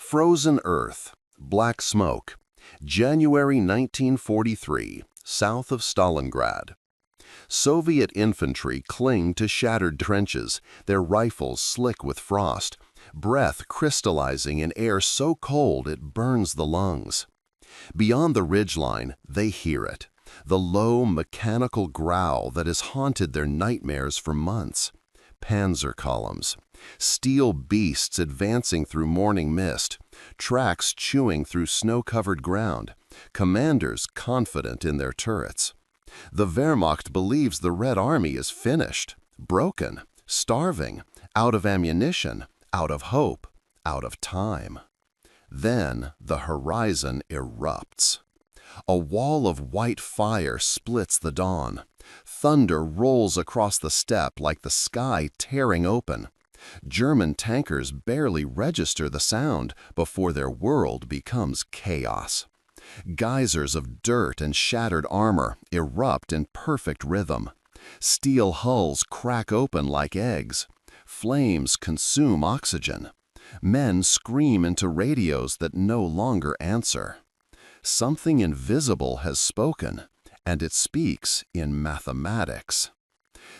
Frozen Earth, Black Smoke, January 1943, south of Stalingrad. Soviet infantry cling to shattered trenches, their rifles slick with frost, breath crystallizing in air so cold it burns the lungs. Beyond the ridgeline, they hear it, the low, mechanical growl that has haunted their nightmares for months. Panzer columns, steel beasts advancing through morning mist, tracks chewing through snow-covered ground, commanders confident in their turrets. The Wehrmacht believes the Red Army is finished, broken, starving, out of ammunition, out of hope, out of time. Then the horizon erupts. A wall of white fire splits the dawn. Thunder rolls across the steppe like the sky tearing open. German tankers barely register the sound before their world becomes chaos. Geysers of dirt and shattered armor erupt in perfect rhythm. Steel hulls crack open like eggs. Flames consume oxygen. Men scream into radios that no longer answer. Something invisible has spoken, and it speaks in mathematics.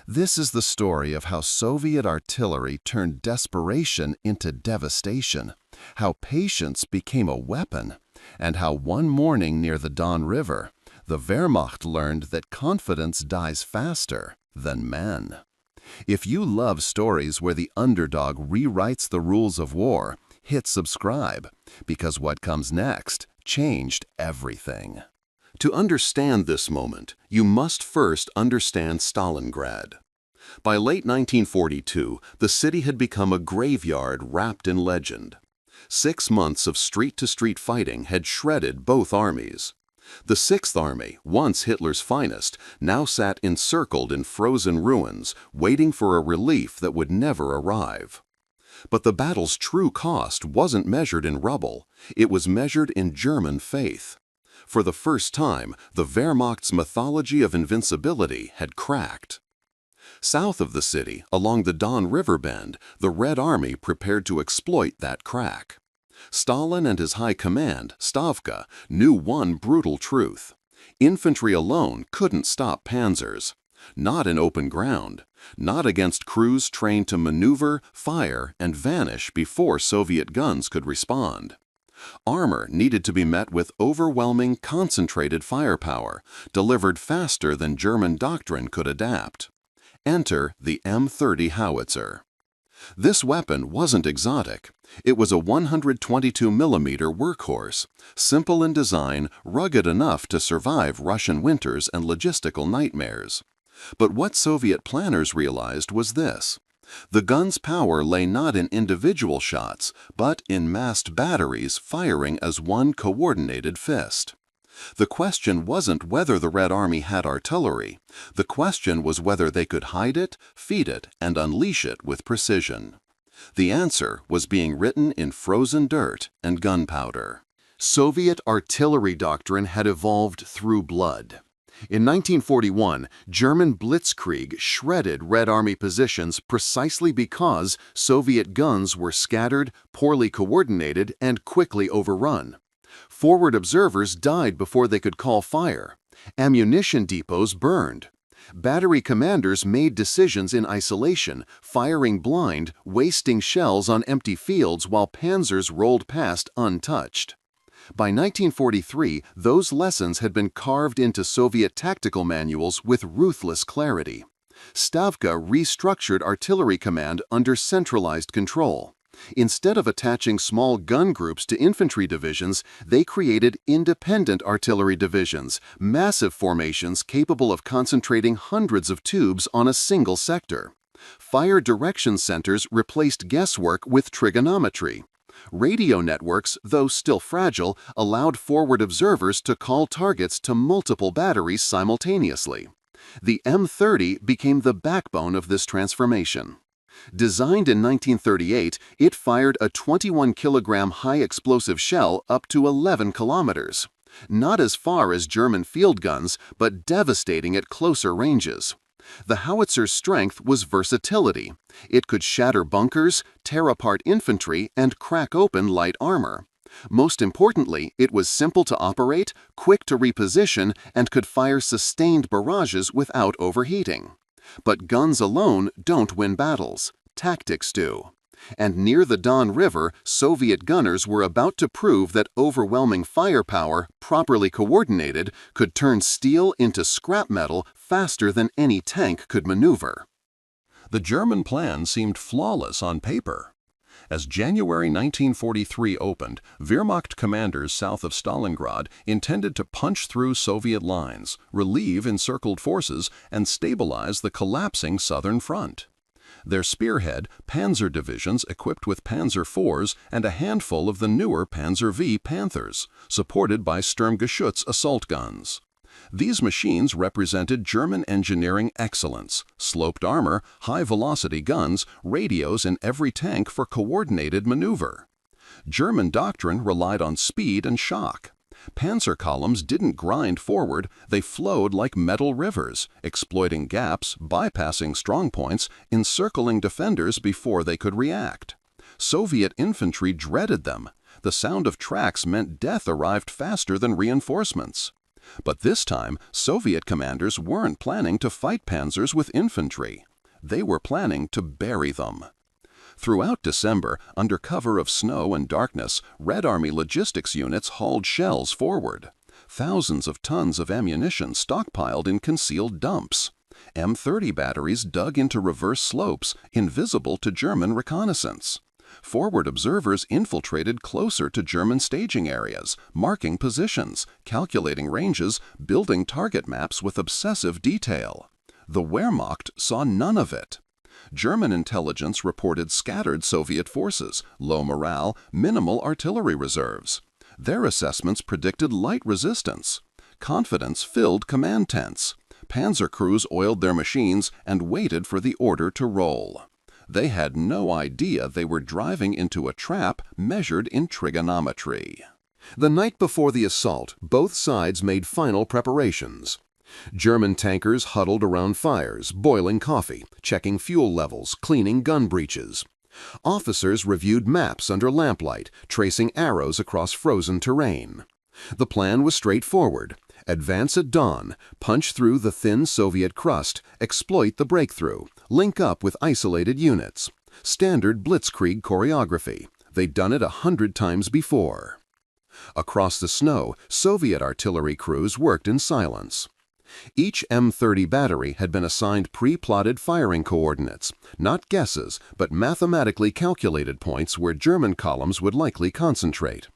This is the story of how Soviet artillery turned desperation into devastation, how patience became a weapon, and how one morning near the Don River, the Wehrmacht learned that confidence dies faster than men. If you love stories where the underdog rewrites the rules of war, hit subscribe, because what comes next changed everything. To understand this moment, you must first understand Stalingrad. By late 1942, the city had become a graveyard wrapped in legend. 6 months of street-to-street fighting had shredded both armies. The Sixth Army, once Hitler's finest, now sat encircled in frozen ruins, waiting for a relief that would never arrive. But the battle's true cost wasn't measured in rubble, it was measured in German faith. For the first time, the Wehrmacht's mythology of invincibility had cracked. South of the city, along the Don River bend, the Red Army prepared to exploit that crack. Stalin and his high command, Stavka, knew one brutal truth. Infantry alone couldn't stop panzers. Not in open ground, not against crews trained to maneuver, fire, and vanish before Soviet guns could respond. Armor needed to be met with overwhelming, concentrated firepower, delivered faster than German doctrine could adapt. Enter the M30 howitzer. This weapon wasn't exotic. It was a 122mm workhorse, simple in design, rugged enough to survive Russian winters and logistical nightmares. But what Soviet planners realized was this. The gun's power lay not in individual shots, but in massed batteries firing as one coordinated fist. The question wasn't whether the Red Army had artillery. The question was whether they could hide it, feed it, and unleash it with precision. The answer was being written in frozen dirt and gunpowder. Soviet artillery doctrine had evolved through blood. In 1941, German blitzkrieg shredded Red Army positions precisely because Soviet guns were scattered, poorly coordinated, and quickly overrun. Forward observers died before they could call fire. Ammunition depots burned. Battery commanders made decisions in isolation, firing blind, wasting shells on empty fields while panzers rolled past untouched. By 1943, those lessons had been carved into Soviet tactical manuals with ruthless clarity. Stavka restructured artillery command under centralized control. Instead of attaching small gun groups to infantry divisions, they created independent artillery divisions, massive formations capable of concentrating hundreds of tubes on a single sector. Fire direction centers replaced guesswork with trigonometry. Radio networks, though still fragile, allowed forward observers to call targets to multiple batteries simultaneously. The M30 became the backbone of this transformation. Designed in 1938, it fired a 21-kilogram high-explosive shell up to 11 kilometers. Not as far as German field guns, but devastating at closer ranges. The howitzer's strength was versatility. It could shatter bunkers, tear apart infantry, and crack open light armor. Most importantly, it was simple to operate, quick to reposition, and could fire sustained barrages without overheating. But guns alone don't win battles. Tactics do. And near the Don River, Soviet gunners were about to prove that overwhelming firepower, properly coordinated, could turn steel into scrap metal faster than any tank could maneuver. The German plan seemed flawless on paper. As January 1943 opened, Wehrmacht commanders south of Stalingrad intended to punch through Soviet lines, relieve encircled forces, and stabilize the collapsing southern front. Their spearhead, Panzer divisions equipped with Panzer IVs and a handful of the newer Panzer V Panthers, supported by Sturmgeschütz assault guns. These machines represented German engineering excellence: sloped armor, high-velocity guns, radios in every tank for coordinated maneuver. German doctrine relied on speed and shock. Panzer columns didn't grind forward, they flowed like metal rivers, exploiting gaps, bypassing strongpoints, encircling defenders before they could react. Soviet infantry dreaded them. The sound of tracks meant death arrived faster than reinforcements. But this time, Soviet commanders weren't planning to fight panzers with infantry. They were planning to bury them. Throughout December, under cover of snow and darkness, Red Army logistics units hauled shells forward. Thousands of tons of ammunition stockpiled in concealed dumps. M30 batteries dug into reverse slopes, invisible to German reconnaissance. Forward observers infiltrated closer to German staging areas, marking positions, calculating ranges, building target maps with obsessive detail. The Wehrmacht saw none of it. German intelligence reported scattered Soviet forces, low morale, minimal artillery reserves. Their assessments predicted light resistance. Confidence filled command tents. Panzer crews oiled their machines and waited for the order to roll. They had no idea they were driving into a trap measured in trigonometry. The night before the assault, both sides made final preparations. German tankers huddled around fires, boiling coffee, checking fuel levels, cleaning gun breeches. Officers reviewed maps under lamplight, tracing arrows across frozen terrain. The plan was straightforward: advance at dawn, punch through the thin Soviet crust, exploit the breakthrough, link up with isolated units. Standard blitzkrieg choreography. They'd done it 100 times before. Across the snow, Soviet artillery crews worked in silence. Each M30 battery had been assigned pre-plotted firing coordinates, not guesses, but mathematically calculated points where German columns would likely concentrate.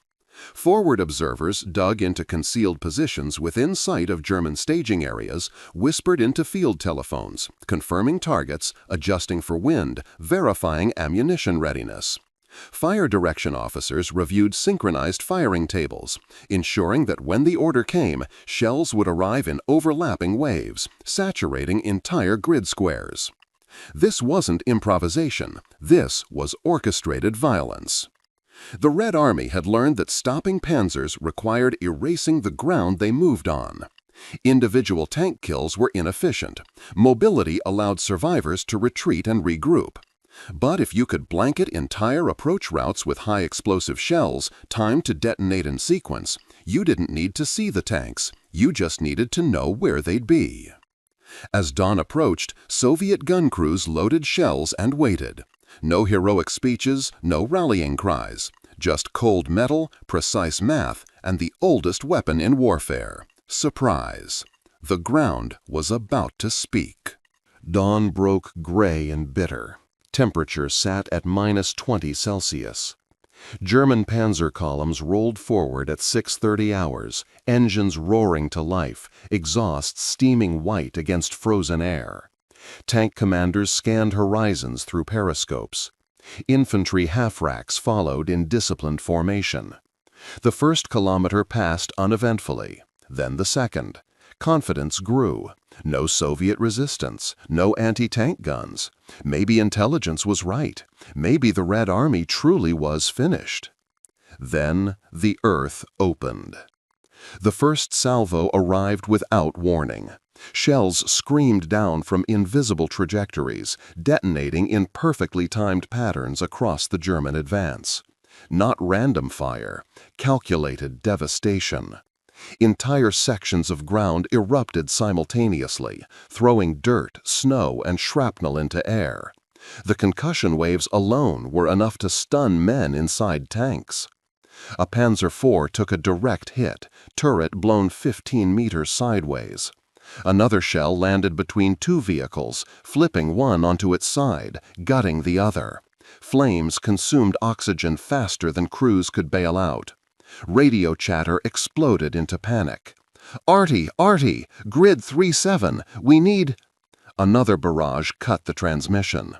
Forward observers dug into concealed positions within sight of German staging areas, whispered into field telephones, confirming targets, adjusting for wind, verifying ammunition readiness. Fire direction officers reviewed synchronized firing tables, ensuring that when the order came, shells would arrive in overlapping waves, saturating entire grid squares. This wasn't improvisation. This was orchestrated violence. The Red Army had learned that stopping panzers required erasing the ground they moved on. Individual tank kills were inefficient. Mobility allowed survivors to retreat and regroup. But if you could blanket entire approach routes with high explosive shells, timed to detonate in sequence, you didn't need to see the tanks. You just needed to know where they'd be. As dawn approached, Soviet gun crews loaded shells and waited. No heroic speeches, no rallying cries. Just cold metal, precise math, and the oldest weapon in warfare: surprise. The ground was about to speak. Dawn broke gray and bitter. Temperature sat at -20 Celsius. German panzer columns rolled forward at 6:30 hours, engines roaring to life, exhausts steaming white against frozen air. Tank commanders scanned horizons through periscopes. Infantry half-racks followed in disciplined formation. The first kilometer passed uneventfully, then the second. Confidence grew. No Soviet resistance, no anti-tank guns. Maybe intelligence was right. Maybe the Red Army truly was finished. Then the earth opened. The first salvo arrived without warning. Shells screamed down from invisible trajectories, detonating in perfectly timed patterns across the German advance. Not random fire, calculated devastation. Entire sections of ground erupted simultaneously, throwing dirt, snow, and shrapnel into air. The concussion waves alone were enough to stun men inside tanks. A Panzer IV took a direct hit, turret blown 15 meters sideways. Another shell landed between two vehicles, flipping one onto its side, gutting the other. Flames consumed oxygen faster than crews could bail out. Radio chatter exploded into panic. "Artie! Artie! Grid 3-7! We need—" Another barrage cut the transmission.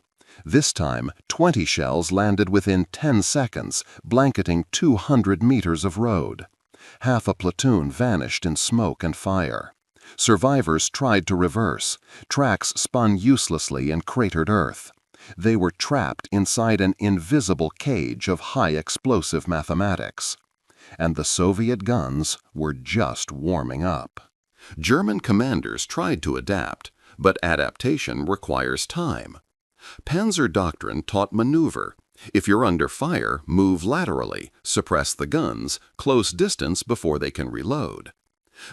This time, 20 shells landed within 10 seconds, blanketing 200 meters of road. Half a platoon vanished in smoke and fire. Survivors tried to reverse. Tracks spun uselessly and cratered earth. They were trapped inside an invisible cage of high-explosive mathematics. And the Soviet guns were just warming up. German commanders tried to adapt, but adaptation requires time. Panzer doctrine taught maneuver. If you're under fire, move laterally, suppress the guns, close distance before they can reload.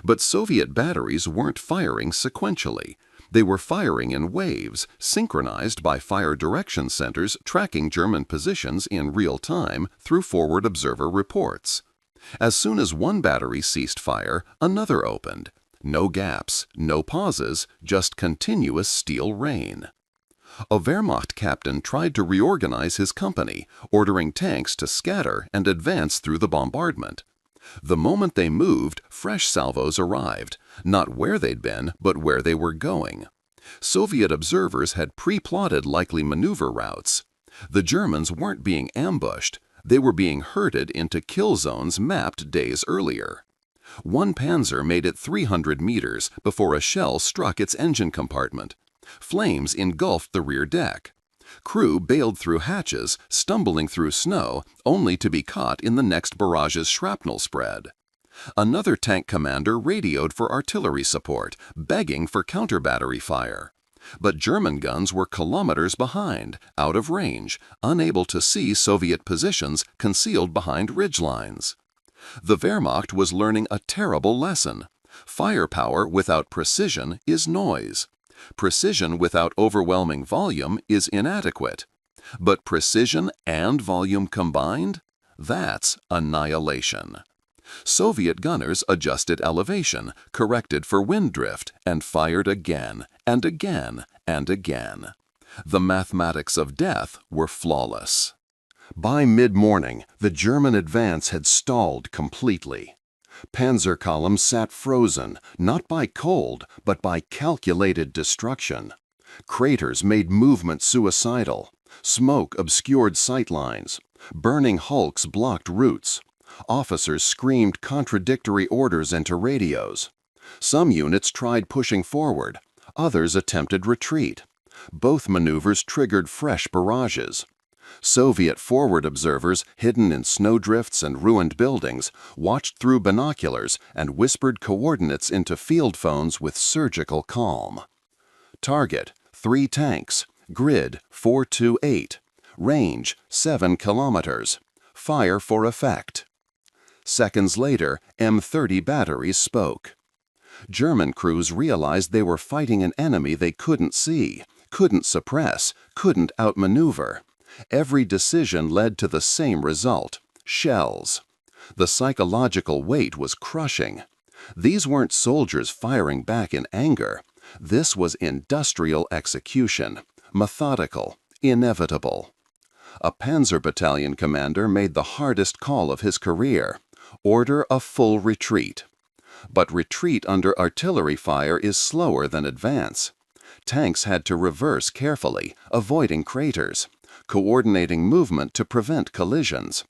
But Soviet batteries weren't firing sequentially. They were firing in waves, synchronized by fire direction centers tracking German positions in real time through forward observer reports. As soon as one battery ceased fire, another opened. No gaps, no pauses, just continuous steel rain. A Wehrmacht captain tried to reorganize his company, ordering tanks to scatter and advance through the bombardment. The moment they moved, fresh salvos arrived, not where they'd been, but where they were going. Soviet observers had pre-plotted likely maneuver routes. The Germans weren't being ambushed. They were being herded into kill zones mapped days earlier. One Panzer made it 300 meters before a shell struck its engine compartment. Flames engulfed the rear deck. Crew bailed through hatches, stumbling through snow, only to be caught in the next barrage's shrapnel spread. Another tank commander radioed for artillery support, begging for counter-battery fire. But German guns were kilometers behind, out of range, unable to see Soviet positions concealed behind ridgelines. The Wehrmacht was learning a terrible lesson. Firepower without precision is noise. Precision without overwhelming volume is inadequate. But precision and volume combined? That's annihilation. Soviet gunners adjusted elevation, corrected for wind drift, and fired again and again and again. The mathematics of death were flawless. By mid-morning, the German advance had stalled completely. Panzer columns sat frozen, not by cold, but by calculated destruction. Craters made movement suicidal. Smoke obscured sightlines. Burning hulks blocked routes. Officers screamed contradictory orders into radios. Some units tried pushing forward. Others attempted retreat. Both maneuvers triggered fresh barrages. Soviet forward observers, hidden in snowdrifts and ruined buildings, watched through binoculars and whispered coordinates into field phones with surgical calm. Target: 3 tanks. Grid: 428. Range: 7 kilometers. Fire for effect. Seconds later, M30 batteries spoke. German crews realized they were fighting an enemy they couldn't see, couldn't suppress, couldn't outmaneuver. Every decision led to the same result: shells. The psychological weight was crushing. These weren't soldiers firing back in anger. This was industrial execution, methodical, inevitable. A Panzer battalion commander made the hardest call of his career: order a full retreat. But retreat under artillery fire is slower than advance. Tanks had to reverse carefully, avoiding craters, coordinating movement to prevent collisions.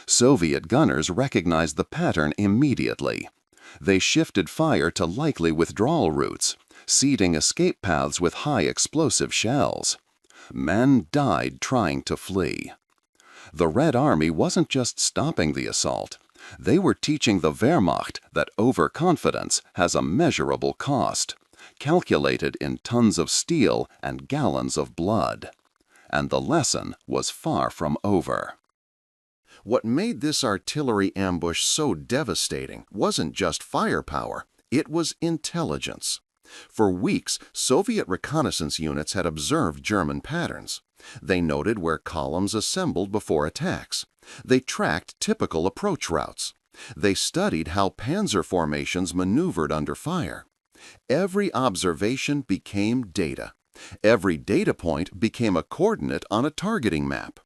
Soviet gunners recognized the pattern immediately. They shifted fire to likely withdrawal routes, seeding escape paths with high explosive shells. Men died trying to flee. The Red Army wasn't just stopping the assault. They were teaching the Wehrmacht that overconfidence has a measurable cost. calculated in tons of steel and gallons of blood. And the lesson was far from over. What made this artillery ambush so devastating wasn't just firepower, it was intelligence. For weeks, Soviet reconnaissance units had observed German patterns. They noted where columns assembled before attacks. They tracked typical approach routes. They studied how Panzer formations maneuvered under fire. Every observation became data. Every data point became a coordinate on a targeting map.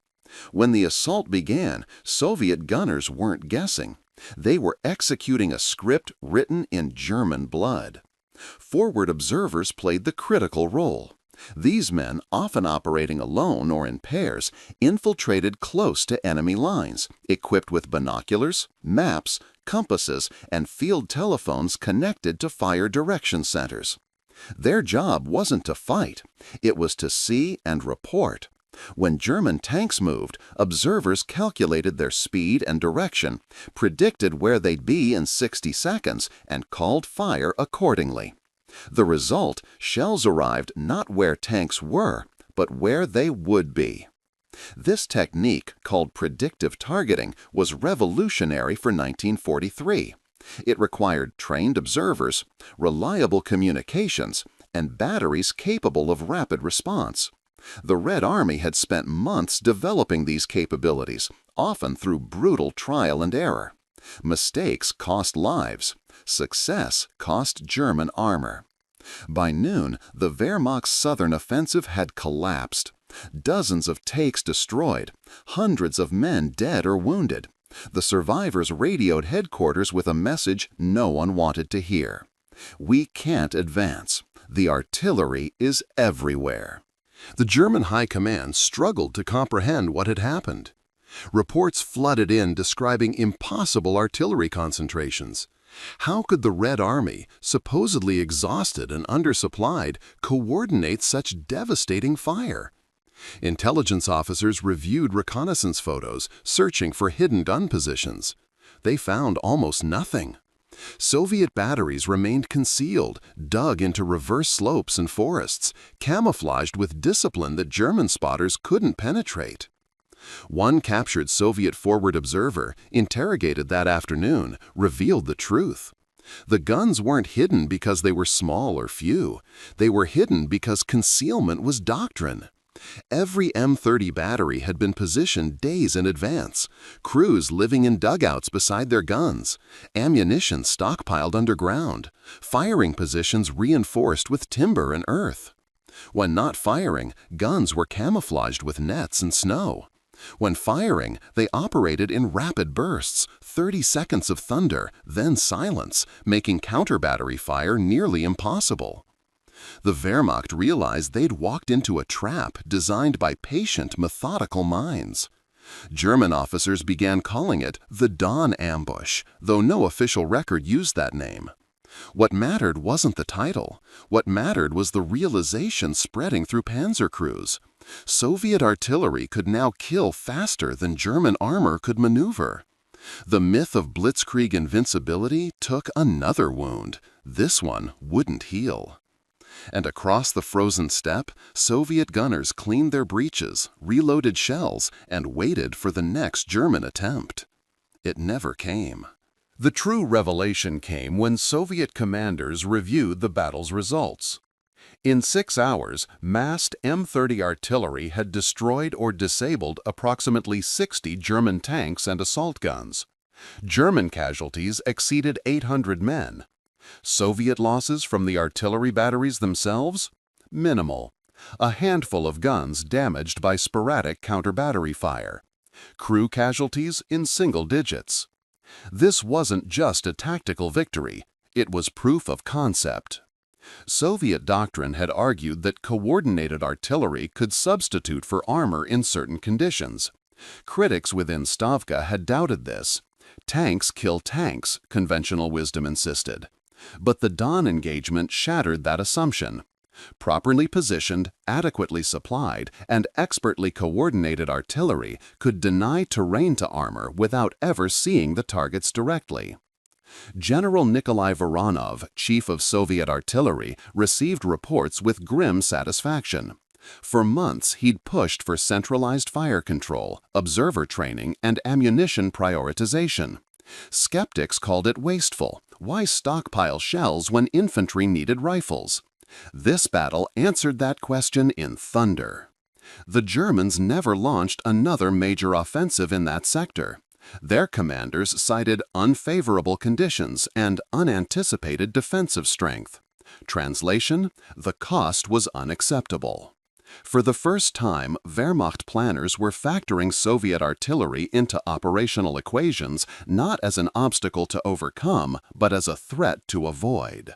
When the assault began, Soviet gunners weren't guessing. They were executing a script written in German blood. Forward observers played the critical role. These men, often operating alone or in pairs, infiltrated close to enemy lines, equipped with binoculars, maps, compasses, and field telephones connected to fire direction centers. Their job wasn't to fight, it was to see and report. When German tanks moved, observers calculated their speed and direction, predicted where they'd be in 60 seconds, and called fire accordingly. The result, shells arrived not where tanks were, but where they would be. This technique, called predictive targeting, was revolutionary for 1943. It required trained observers, reliable communications, and batteries capable of rapid response. The Red Army had spent months developing these capabilities, often through brutal trial and error. Mistakes cost lives. Success cost German armor. By noon, the Wehrmacht's southern offensive had collapsed. Dozens of takes destroyed, hundreds of men dead or wounded. The survivors radioed headquarters with a message no one wanted to hear. "We can't advance. The artillery is everywhere." The German High Command struggled to comprehend what had happened. Reports flooded in describing impossible artillery concentrations. How could the Red Army, supposedly exhausted and undersupplied, coordinate such devastating fire? Intelligence officers reviewed reconnaissance photos, searching for hidden gun positions. They found almost nothing. Soviet batteries remained concealed, dug into reverse slopes and forests, camouflaged with discipline that German spotters couldn't penetrate. One captured Soviet forward observer, interrogated that afternoon, revealed the truth. The guns weren't hidden because they were small or few. They were hidden because concealment was doctrine. Every M30 battery had been positioned days in advance, crews living in dugouts beside their guns, ammunition stockpiled underground, firing positions reinforced with timber and earth. When not firing, guns were camouflaged with nets and snow. When firing, they operated in rapid bursts, 30 seconds of thunder, then silence, making counter-battery fire nearly impossible. The Wehrmacht realized they'd walked into a trap designed by patient, methodical minds. German officers began calling it the Dawn Ambush, though no official record used that name. What mattered wasn't the title. What mattered was the realization spreading through panzer crews. Soviet artillery could now kill faster than German armor could maneuver. The myth of blitzkrieg invincibility took another wound. This one wouldn't heal. And across the frozen steppe, Soviet gunners cleaned their breeches, reloaded shells, and waited for the next German attempt. It never came. The true revelation came when Soviet commanders reviewed the battle's results. In 6 hours, massed M30 artillery had destroyed or disabled approximately 60 German tanks and assault guns. German casualties exceeded 800 men. Soviet losses from the artillery batteries themselves? Minimal. A handful of guns damaged by sporadic counter-battery fire. Crew casualties in single digits. This wasn't just a tactical victory, it was proof of concept. Soviet doctrine had argued that coordinated artillery could substitute for armor in certain conditions. Critics within Stavka had doubted this. Tanks kill tanks, conventional wisdom insisted. But the Dawn engagement shattered that assumption. Properly positioned, adequately supplied, and expertly coordinated artillery could deny terrain to armor without ever seeing the targets directly. General Nikolai Voronov, chief of Soviet artillery, received reports with grim satisfaction. For months, he'd pushed for centralized fire control, observer training, and ammunition prioritization. Skeptics called it wasteful. Why stockpile shells when infantry needed rifles? This battle answered that question in thunder. The Germans never launched another major offensive in that sector. Their commanders cited unfavorable conditions and unanticipated defensive strength. Translation: the cost was unacceptable. For the first time, Wehrmacht planners were factoring Soviet artillery into operational equations not as an obstacle to overcome, but as a threat to avoid.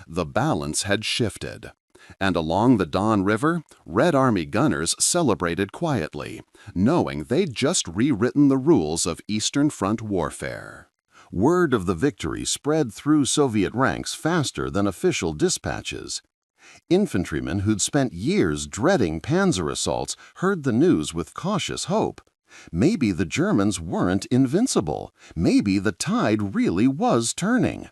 The balance had shifted. And along the Don River, Red Army gunners celebrated quietly, knowing they'd just rewritten the rules of Eastern Front warfare. Word of the victory spread through Soviet ranks faster than official dispatches. Infantrymen who'd spent years dreading Panzer assaults heard the news with cautious hope. Maybe the Germans weren't invincible. Maybe the tide really was turning.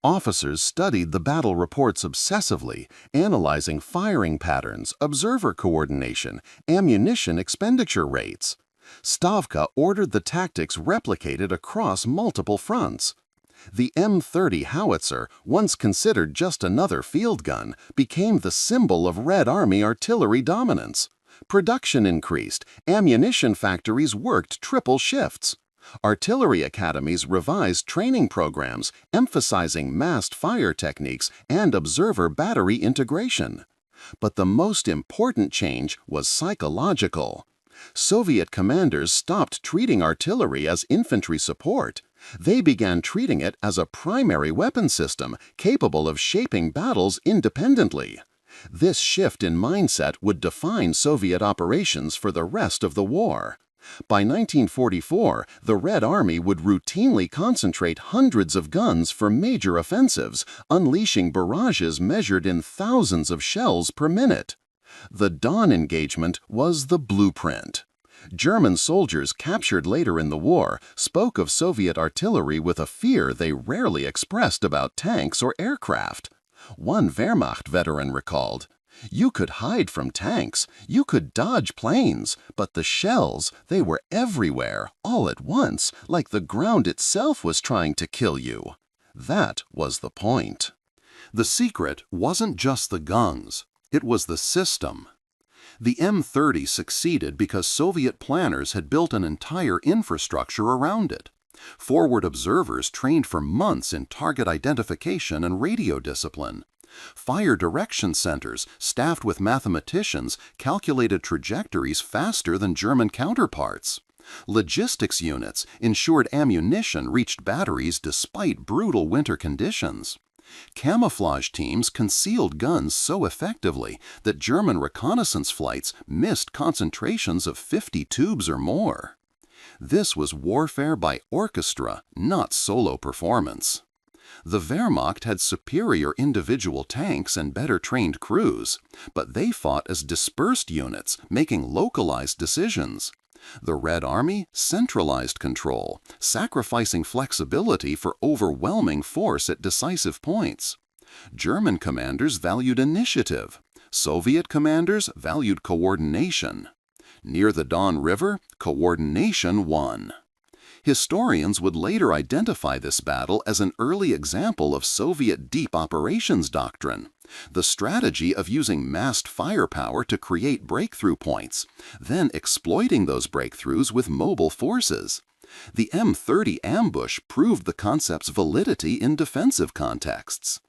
Officers studied the battle reports obsessively, analyzing firing patterns, observer coordination, ammunition expenditure rates. Stavka ordered the tactics replicated across multiple fronts. The M30 howitzer, once considered just another field gun, became the symbol of Red Army artillery dominance. Production increased, ammunition factories worked triple shifts. Artillery academies revised training programs, emphasizing massed fire techniques and observer battery integration. But the most important change was psychological. Soviet commanders stopped treating artillery as infantry support. They began treating it as a primary weapon system capable of shaping battles independently. This shift in mindset would define Soviet operations for the rest of the war. By 1944, the Red Army would routinely concentrate hundreds of guns for major offensives, unleashing barrages measured in thousands of shells per minute. The Don engagement was the blueprint. German soldiers captured later in the war spoke of Soviet artillery with a fear they rarely expressed about tanks or aircraft. One Wehrmacht veteran recalled, "You could hide from tanks, you could dodge planes, but the shells, they were everywhere, all at once, like the ground itself was trying to kill you." That was the point. The secret wasn't just the guns, it was the system. The M30 succeeded because Soviet planners had built an entire infrastructure around it. Forward observers trained for months in target identification and radio discipline. Fire direction centers, staffed with mathematicians, calculated trajectories faster than German counterparts. Logistics units ensured ammunition reached batteries despite brutal winter conditions. Camouflage teams concealed guns so effectively that German reconnaissance flights missed concentrations of 50 tubes or more. This was warfare by orchestra, not solo performance. The Wehrmacht had superior individual tanks and better trained crews, but they fought as dispersed units, making localized decisions. The Red Army centralized control, sacrificing flexibility for overwhelming force at decisive points. German commanders valued initiative. Soviet commanders valued coordination. Near the Don River, coordination won. Historians would later identify this battle as an early example of Soviet deep operations doctrine, the strategy of using massed firepower to create breakthrough points, then exploiting those breakthroughs with mobile forces. The M30 ambush proved the concept's validity in defensive contexts.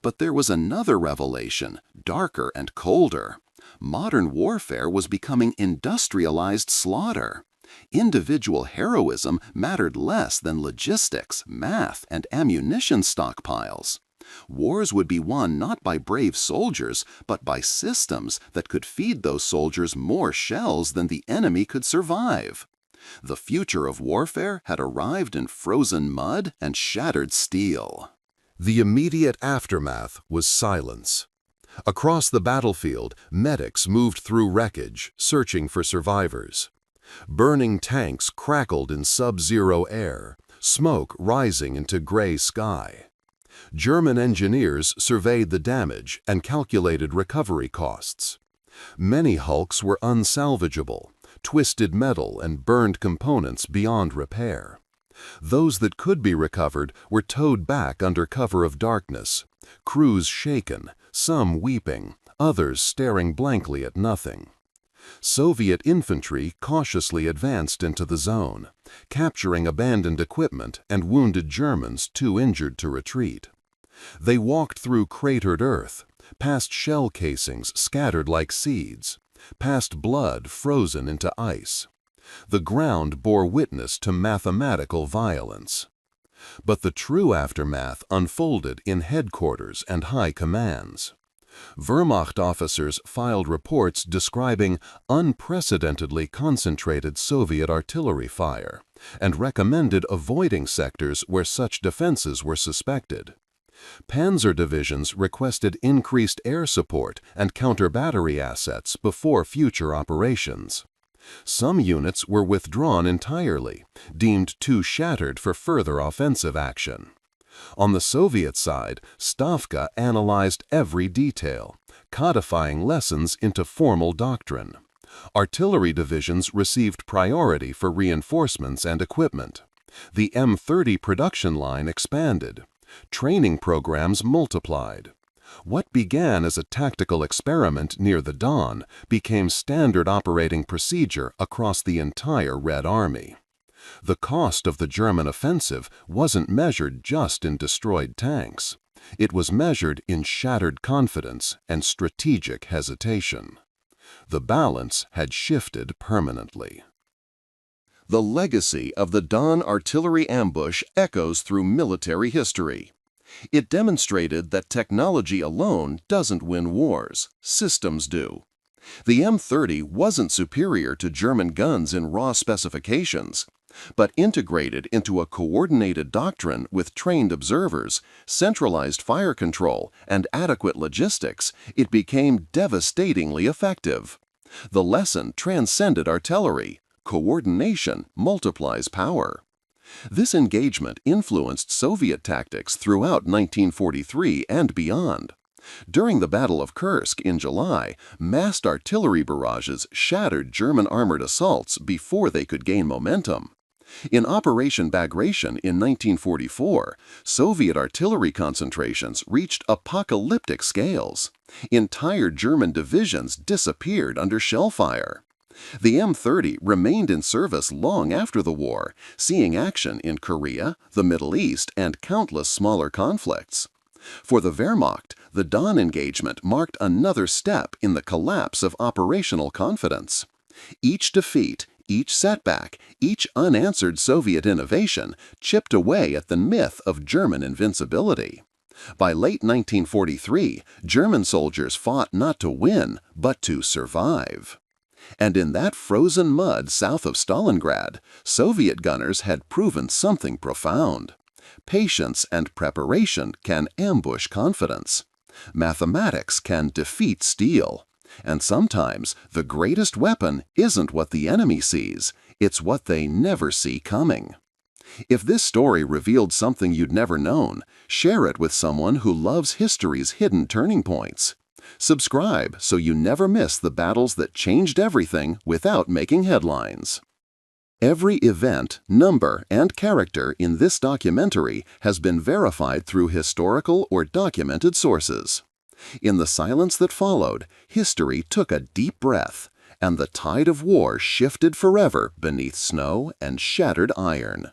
But there was another revelation, darker and colder. Modern warfare was becoming industrialized slaughter. Individual heroism mattered less than logistics, math, and ammunition stockpiles. Wars would be won not by brave soldiers, but by systems that could feed those soldiers more shells than the enemy could survive. The future of warfare had arrived in frozen mud and shattered steel. The immediate aftermath was silence. Across the battlefield, medics moved through wreckage, searching for survivors. Burning tanks crackled in sub-zero air. smoke rising into gray sky. German engineers surveyed the damage and calculated recovery costs. Many hulks were unsalvageable, twisted metal and burned components beyond repair. Those that could be recovered were towed back under cover of darkness, crews shaken, some weeping, others staring blankly at nothing. Soviet infantry cautiously advanced into the zone, capturing abandoned equipment and wounded Germans too injured to retreat. They walked through cratered earth, past shell casings scattered like seeds, past blood frozen into ice. The ground bore witness to mathematical violence. But the true aftermath unfolded in headquarters and high commands. Wehrmacht officers filed reports describing unprecedentedly concentrated Soviet artillery fire and recommended avoiding sectors where such defenses were suspected. Panzer divisions requested increased air support and counter-battery assets before future operations. Some units were withdrawn entirely, deemed too shattered for further offensive action. On the Soviet side, Stavka analyzed every detail, codifying lessons into formal doctrine. Artillery divisions received priority for reinforcements and equipment. The M30 production line expanded. Training programs multiplied. What began as a tactical experiment near the Don became standard operating procedure across the entire Red Army. The cost of the German offensive wasn't measured just in destroyed tanks. It was measured in shattered confidence and strategic hesitation. The balance had shifted permanently. The legacy of the Don artillery ambush echoes through military history. It demonstrated that technology alone doesn't win wars, systems do. The M30 wasn't superior to German guns in raw specifications, but integrated into a coordinated doctrine with trained observers, centralized fire control, and adequate logistics, it became devastatingly effective. The lesson transcended artillery. Coordination multiplies power. This engagement influenced Soviet tactics throughout 1943 and beyond. During the Battle of Kursk in July, massed artillery barrages shattered German armored assaults before they could gain momentum. In Operation Bagration in 1944, Soviet artillery concentrations reached apocalyptic scales. Entire German divisions disappeared under shell fire. The M30 remained in service long after the war, seeing action in Korea, the Middle East, and countless smaller conflicts. For the Wehrmacht, the Don engagement marked another step in the collapse of operational confidence. Each defeat, each setback, each unanswered Soviet innovation chipped away at the myth of German invincibility. By late 1943, German soldiers fought not to win, but to survive. And in that frozen mud south of Stalingrad, Soviet gunners had proven something profound. Patience and preparation can ambush confidence. Mathematics can defeat steel. And sometimes the greatest weapon isn't what the enemy sees, it's what they never see coming. If this story revealed something you'd never known, share it with someone who loves history's hidden turning points. Subscribe so you never miss the battles that changed everything without making headlines. Every event, number, and character in this documentary has been verified through historical or documented sources. In the silence that followed, history took a deep breath, and the tide of war shifted forever beneath snow and shattered iron.